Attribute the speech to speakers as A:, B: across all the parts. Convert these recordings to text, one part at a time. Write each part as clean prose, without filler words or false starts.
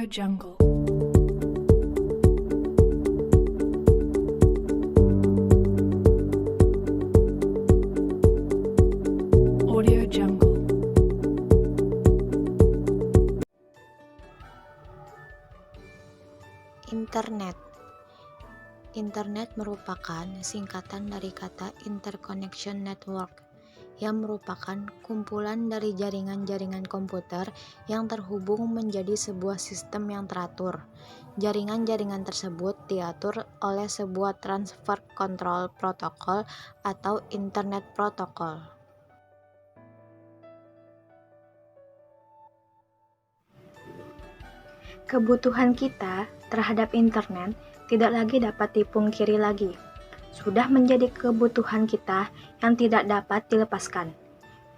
A: Audio Jungle. Audio Jungle.
B: Internet. Internet merupakan singkatan dari kata Interconnection Network, yang merupakan kumpulan dari jaringan-jaringan komputer yang terhubung menjadi sebuah sistem yang teratur. Jaringan-jaringan tersebut diatur oleh sebuah Transfer Control Protocol atau Internet Protocol. Kebutuhan kita terhadap internet tidak lagi dapat dipungkiri lagi. Sudah menjadi kebutuhan kita yang tidak dapat dilepaskan.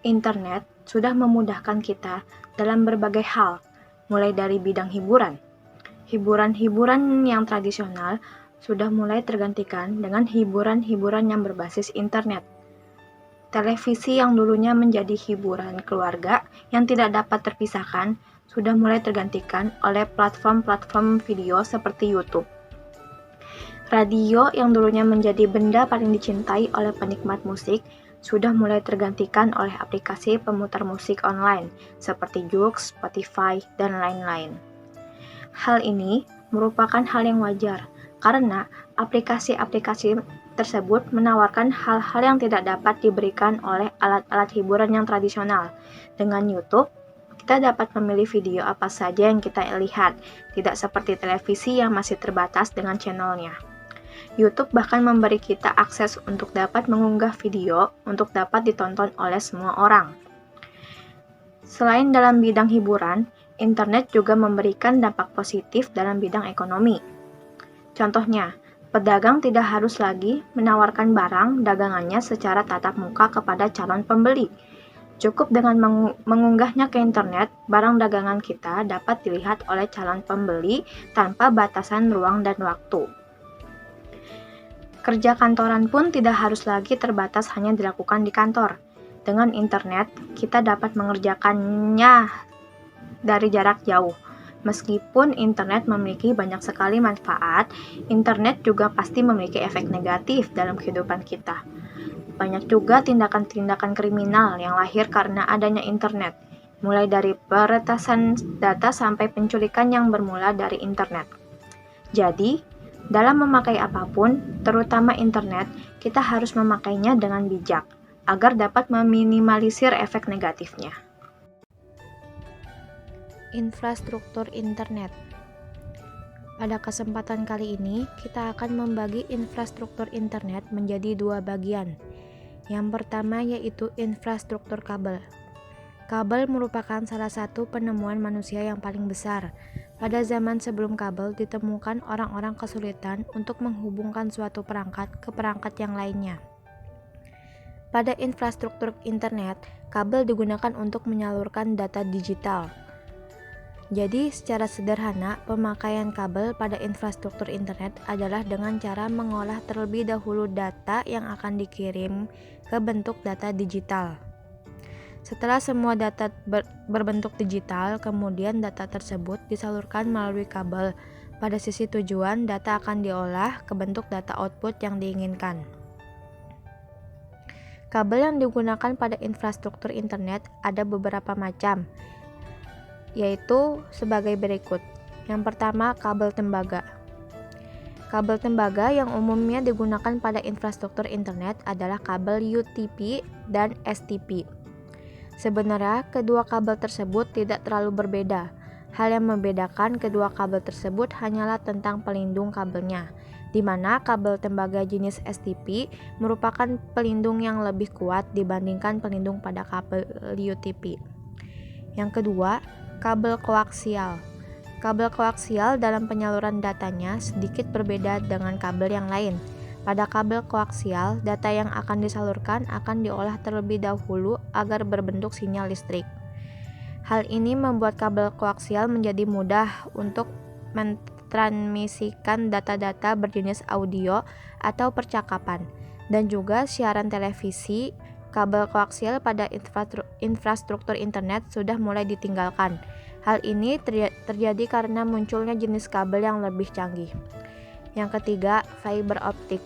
B: Internet sudah memudahkan kita dalam berbagai hal, mulai dari bidang hiburan. Hiburan-hiburan yang tradisional sudah mulai tergantikan dengan hiburan-hiburan yang berbasis internet. Televisi yang dulunya menjadi hiburan keluarga yang tidak dapat terpisahkan sudah mulai tergantikan oleh platform-platform video seperti YouTube. Radio yang dulunya menjadi benda paling dicintai oleh penikmat musik sudah mulai tergantikan oleh aplikasi pemutar musik online seperti Joox, Spotify, dan lain-lain. Hal ini merupakan hal yang wajar karena aplikasi-aplikasi tersebut menawarkan hal-hal yang tidak dapat diberikan oleh alat-alat hiburan yang tradisional. Dengan YouTube, kita dapat memilih video apa saja yang kita lihat, tidak seperti televisi yang masih terbatas dengan channelnya. YouTube bahkan memberi kita akses untuk dapat mengunggah video untuk dapat ditonton oleh semua orang. Selain dalam bidang hiburan, internet juga memberikan dampak positif dalam bidang ekonomi. Contohnya, pedagang tidak harus lagi menawarkan barang dagangannya secara tatap muka kepada calon pembeli. Cukup dengan mengunggahnya ke internet, barang dagangan kita dapat dilihat oleh calon pembeli tanpa batasan ruang dan waktu. Kerja kantoran pun tidak harus lagi terbatas hanya dilakukan di kantor. Dengan internet, kita dapat mengerjakannya dari jarak jauh. Meskipun internet memiliki banyak sekali manfaat, internet juga pasti memiliki efek negatif dalam kehidupan kita. Banyak juga tindakan-tindakan kriminal yang lahir karena adanya internet, mulai dari peretasan data sampai penculikan yang bermula dari internet. Jadi, dalam memakai apapun, terutama internet, kita harus memakainya dengan bijak, agar dapat meminimalisir efek negatifnya. Infrastruktur internet. Pada kesempatan kali ini, kita akan membagi infrastruktur internet menjadi dua bagian. Yang pertama yaitu infrastruktur kabel. Kabel merupakan salah satu penemuan manusia yang paling besar. Pada zaman sebelum kabel ditemukan, orang-orang kesulitan untuk menghubungkan suatu perangkat ke perangkat yang lainnya. Pada infrastruktur internet, kabel digunakan untuk menyalurkan data digital. Jadi, secara sederhana, pemakaian kabel pada infrastruktur internet adalah dengan cara mengolah terlebih dahulu data yang akan dikirim ke bentuk data digital. Setelah semua data berbentuk digital, kemudian data tersebut disalurkan melalui kabel. Pada sisi tujuan, data akan diolah ke bentuk data output yang diinginkan. Kabel yang digunakan pada infrastruktur internet ada beberapa macam, yaitu sebagai berikut. Yang pertama, kabel tembaga. Kabel tembaga yang umumnya digunakan pada infrastruktur internet adalah kabel UTP dan STP. Sebenarnya, kedua kabel tersebut tidak terlalu berbeda. Hal yang membedakan kedua kabel tersebut hanyalah tentang pelindung kabelnya, di mana kabel tembaga jenis STP merupakan pelindung yang lebih kuat dibandingkan pelindung pada kabel UTP. Yang kedua, kabel koaksial. Kabel koaksial dalam penyaluran datanya sedikit berbeda dengan kabel yang lain. Pada kabel koaksial, data yang akan disalurkan akan diolah terlebih dahulu agar berbentuk sinyal listrik. Hal ini membuat kabel koaksial menjadi mudah untuk mentransmisikan data-data berjenis audio atau percakapan, dan juga siaran televisi. Kabel koaksial pada infrastruktur internet sudah mulai ditinggalkan. Hal ini terjadi karena munculnya jenis kabel yang lebih canggih. Yang ketiga, fiber optik.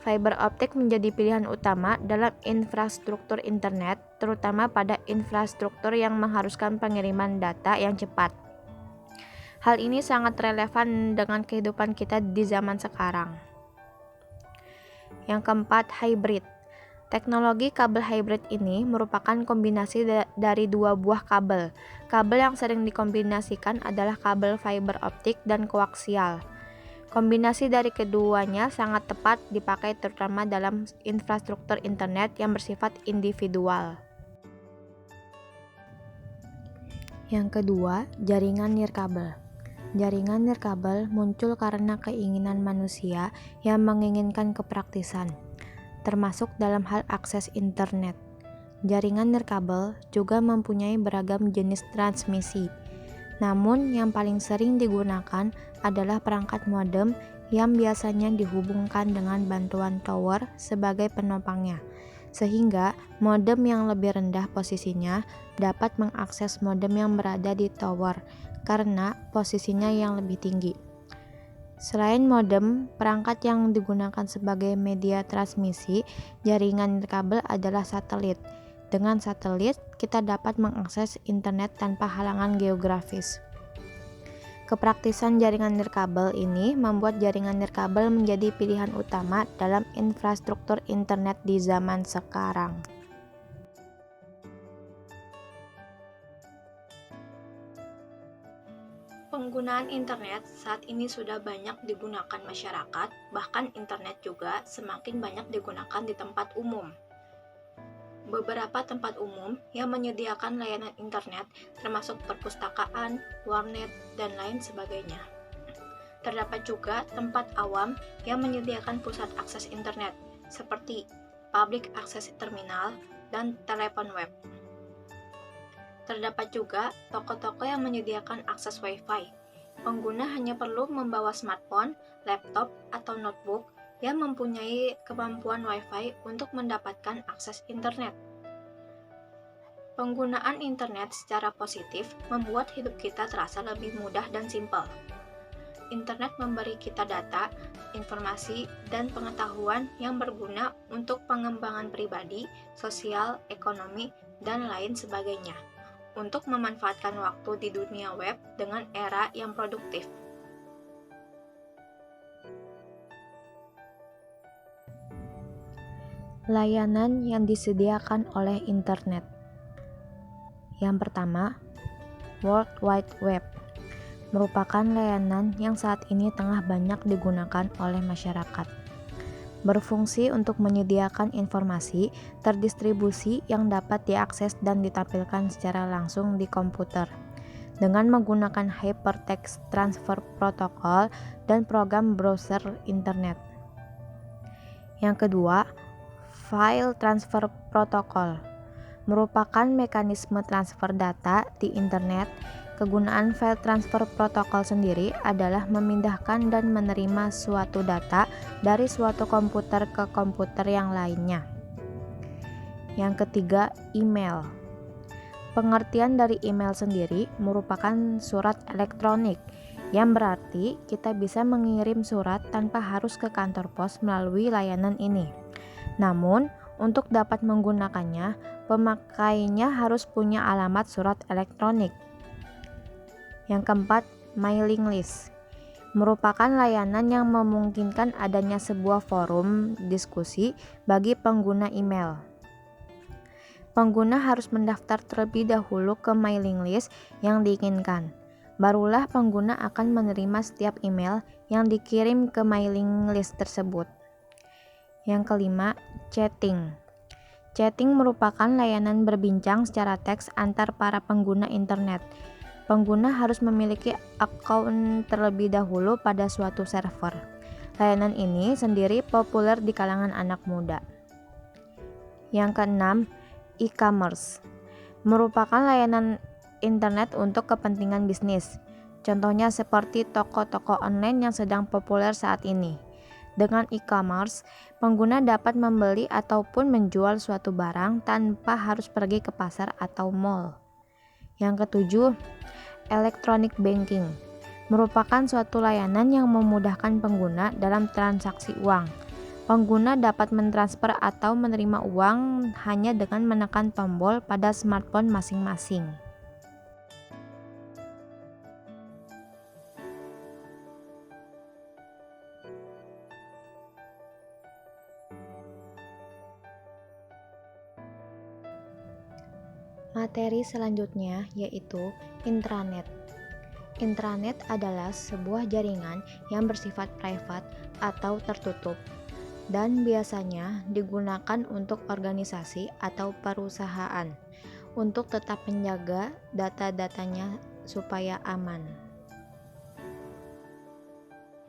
B: Fiber optik menjadi pilihan utama dalam infrastruktur internet, terutama pada infrastruktur yang mengharuskan pengiriman data yang cepat. Hal ini sangat relevan dengan kehidupan kita di zaman sekarang. Yang keempat, hybrid. Teknologi kabel hybrid ini merupakan kombinasi dari dua buah kabel. Kabel yang sering dikombinasikan adalah kabel fiber optik dan koaksial. Kombinasi dari keduanya sangat tepat dipakai terutama dalam infrastruktur internet yang bersifat individual. Yang kedua, jaringan nirkabel. Jaringan nirkabel muncul karena keinginan manusia yang menginginkan kepraktisan, termasuk dalam hal akses internet. Jaringan nirkabel juga mempunyai beragam jenis transmisi. Namun yang paling sering digunakan adalah perangkat modem yang biasanya dihubungkan dengan bantuan tower sebagai penopangnya, sehingga modem yang lebih rendah posisinya dapat mengakses modem yang berada di tower karena posisinya yang lebih tinggi. Selain modem, perangkat yang digunakan sebagai media transmisi jaringan nirkabel adalah satelit. Dengan satelit, kita dapat mengakses internet tanpa halangan geografis. Kepraktisan jaringan nirkabel ini membuat jaringan nirkabel menjadi pilihan utama dalam infrastruktur internet di zaman sekarang. Penggunaan internet saat ini sudah banyak digunakan masyarakat, bahkan internet juga semakin banyak digunakan di tempat umum. Beberapa tempat umum yang menyediakan layanan internet termasuk perpustakaan, warnet, dan lain sebagainya. Terdapat juga tempat awam yang menyediakan pusat akses internet seperti public access terminal dan telepon web. Terdapat juga toko-toko yang menyediakan akses Wi-Fi. Pengguna hanya perlu membawa smartphone, laptop, atau notebook yang mempunyai kemampuan Wi-Fi untuk mendapatkan akses internet. Penggunaan internet secara positif membuat hidup kita terasa lebih mudah dan simpel. Internet memberi kita data, informasi, dan pengetahuan yang berguna untuk pengembangan pribadi, sosial, ekonomi, dan lain sebagainya, untuk memanfaatkan waktu di dunia web dengan era yang produktif. Layanan yang disediakan oleh internet. Yang pertama, World Wide Web merupakan layanan yang saat ini tengah banyak digunakan oleh masyarakat. Berfungsi untuk menyediakan informasi terdistribusi yang dapat diakses dan ditampilkan secara langsung di komputer dengan menggunakan Hypertext Transfer Protocol dan program browser internet. Yang kedua, File Transfer Protocol merupakan mekanisme transfer data di internet. Kegunaan file transfer protokol sendiri adalah memindahkan dan menerima suatu data dari suatu komputer ke komputer yang lainnya. Yang ketiga, email. Pengertian dari email sendiri merupakan surat elektronik, yang berarti kita bisa mengirim surat tanpa harus ke kantor pos melalui layanan ini. Namun, untuk dapat menggunakannya, pemakainya harus punya alamat surat elektronik. Yang keempat, mailing list merupakan layanan yang memungkinkan adanya sebuah forum diskusi bagi pengguna email. Pengguna harus mendaftar terlebih dahulu ke mailing list yang diinginkan. Barulah pengguna akan menerima setiap email yang dikirim ke mailing list tersebut. Yang kelima, chatting. Chatting merupakan layanan berbincang secara teks antar para pengguna internet. Pengguna harus memiliki akun terlebih dahulu pada suatu server. Layanan ini sendiri populer di kalangan anak muda. Yang keenam, e-commerce merupakan layanan internet untuk kepentingan bisnis. Contohnya seperti toko-toko online yang sedang populer saat ini. Dengan e-commerce, pengguna dapat membeli ataupun menjual suatu barang tanpa harus pergi ke pasar atau mall. Yang ketujuh, Electronic banking merupakan suatu layanan yang memudahkan pengguna dalam transaksi uang. Pengguna dapat mentransfer atau menerima uang hanya dengan menekan tombol pada smartphone masing-masing. Materi selanjutnya yaitu intranet. Intranet adalah sebuah jaringan yang bersifat private atau tertutup dan biasanya digunakan untuk organisasi atau perusahaan untuk tetap menjaga data-datanya supaya aman.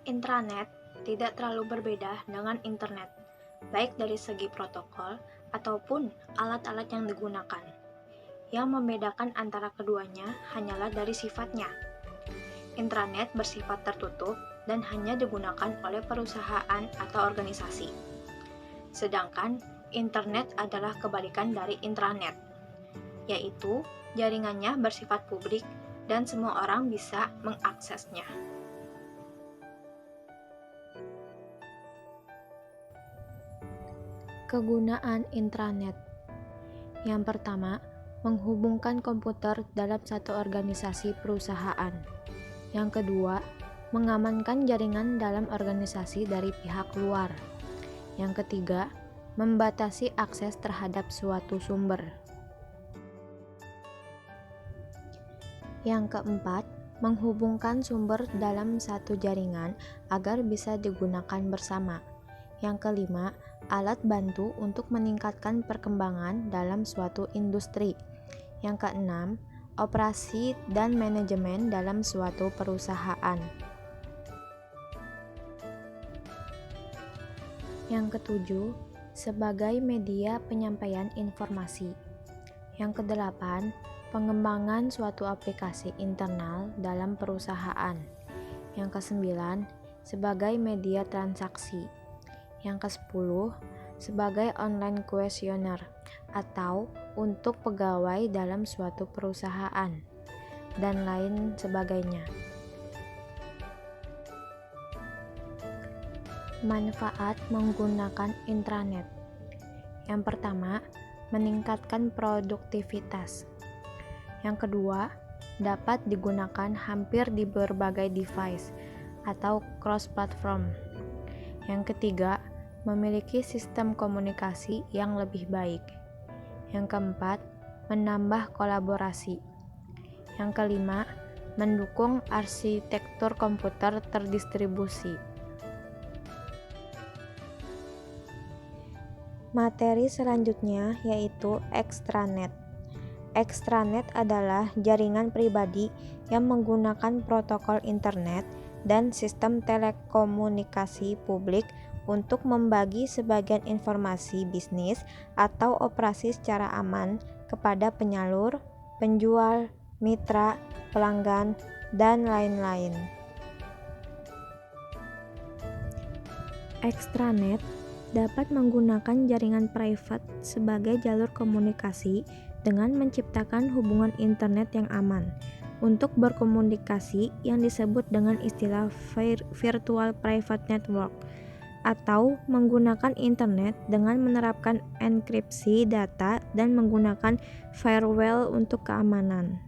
B: Intranet tidak terlalu berbeda dengan internet, baik dari segi protokol ataupun alat-alat yang digunakan. Yang membedakan antara keduanya hanyalah dari sifatnya. Intranet bersifat tertutup dan hanya digunakan oleh perusahaan atau organisasi. Sedangkan internet adalah kebalikan dari intranet, yaitu jaringannya bersifat publik dan semua orang bisa mengaksesnya. Kegunaan intranet. Yang pertama, menghubungkan komputer dalam satu organisasi perusahaan. Yang kedua, mengamankan jaringan dalam organisasi dari pihak luar. Yang ketiga, membatasi akses terhadap suatu sumber. Yang keempat, menghubungkan sumber dalam satu jaringan agar bisa digunakan bersama. Yang kelima, alat bantu untuk meningkatkan perkembangan dalam suatu industri. Yang keenam, operasi dan manajemen dalam suatu perusahaan. Yang ketujuh, sebagai media penyampaian informasi. Yang kedelapan, pengembangan suatu aplikasi internal dalam perusahaan. Yang kesembilan, sebagai media transaksi. Yang kesepuluh, sebagai online kuesioner atau untuk pegawai dalam suatu perusahaan, dan lain sebagainya. Manfaat menggunakan intranet. Yang pertama, meningkatkan produktivitas. Yang kedua, dapat digunakan hampir di berbagai device atau cross-platform. Yang ketiga, memiliki sistem komunikasi yang lebih baik. Yang keempat, menambah kolaborasi. Yang kelima, mendukung arsitektur komputer terdistribusi. Materi selanjutnya yaitu extranet. Extranet adalah jaringan pribadi yang menggunakan protokol internet dan sistem telekomunikasi publik untuk membagi sebagian informasi bisnis atau operasi secara aman kepada penyalur, penjual, mitra, pelanggan, dan lain-lain. Extranet dapat menggunakan jaringan private sebagai jalur komunikasi dengan menciptakan hubungan internet yang aman untuk berkomunikasi yang disebut dengan istilah virtual private network, atau menggunakan internet dengan menerapkan enkripsi data dan menggunakan firewall untuk keamanan.